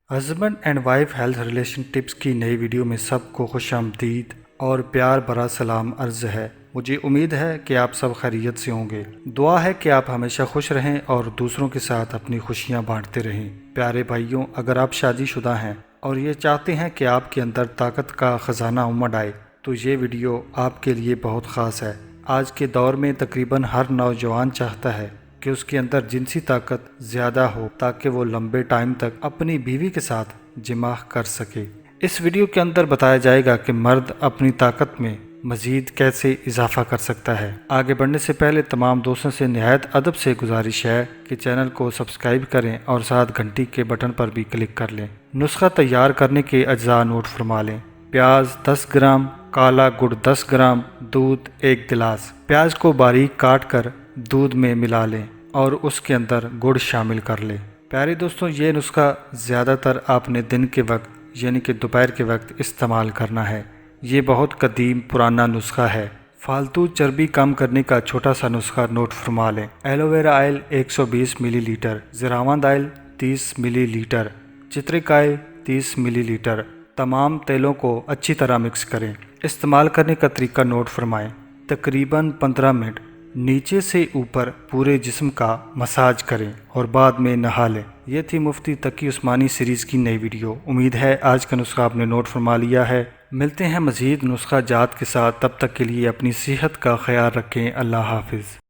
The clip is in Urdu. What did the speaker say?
Husband and wife health relation tips کی نئی ویڈیو میں سب کو خوش آمدید اور پیار بھرا سلام عرض ہے۔ مجھے امید ہے کہ آپ سب خیریت سے ہوں گے۔ دعا ہے کہ آپ ہمیشہ خوش رہیں اور دوسروں کے ساتھ اپنی خوشیاں بانٹتے رہیں۔ پیارے بھائیوں، اگر آپ شادی شدہ ہیں اور یہ چاہتے ہیں کہ آپ کے اندر طاقت کا خزانہ امڈ آئے تو یہ ویڈیو آپ کے لیے بہت خاص ہے۔ آج کے دور میں تقریباً ہر نوجوان چاہتا ہے کہ اس کے اندر جنسی طاقت زیادہ ہو تاکہ وہ لمبے ٹائم تک اپنی بیوی کے ساتھ جمع کر سکے۔ اس ویڈیو کے اندر بتایا جائے گا کہ مرد اپنی طاقت میں مزید کیسے اضافہ کر سکتا ہے۔ آگے بڑھنے سے پہلے تمام دوستوں سے نہایت ادب سے گزارش ہے کہ چینل کو سبسکرائب کریں اور ساتھ گھنٹی کے بٹن پر بھی کلک کر لیں۔ نسخہ تیار کرنے کے اجزاء نوٹ فرما لیں۔ پیاز 10 گرام، کالا گڑ 10 گرام، دودھ 1 گلاس۔ پیاز کو باریک کاٹ کر دودھ میں ملا لیں اور اس کے اندر گڑ شامل کر لیں۔ پیارے دوستوں، یہ نسخہ زیادہ تر آپ نے دن کے وقت یعنی کہ دوپہر کے وقت استعمال کرنا ہے۔ یہ بہت قدیم پرانا نسخہ ہے۔ فالتو چربی کم کرنے کا چھوٹا سا نسخہ نوٹ فرما لیں۔ ایلو ویرا آئل 120 ملی لیٹر، زراوند آئل 30 ملی لیٹر، چترکائی 30 ملی لیٹر۔ تمام تیلوں کو اچھی طرح مکس کریں۔ استعمال کرنے کا طریقہ نوٹ فرمائیں۔ تقریباً 15 منٹ نیچے سے اوپر پورے جسم کا مساج کریں اور بعد میں نہا لیں۔ یہ تھی مفتی تقی عثمانی سیریز کی نئی ویڈیو۔ امید ہے آج کا نسخہ آپ نے نوٹ فرما لیا ہے۔ ملتے ہیں مزید نسخہ جات کے ساتھ، تب تک کے لیے اپنی صحت کا خیال رکھیں۔ اللہ حافظ۔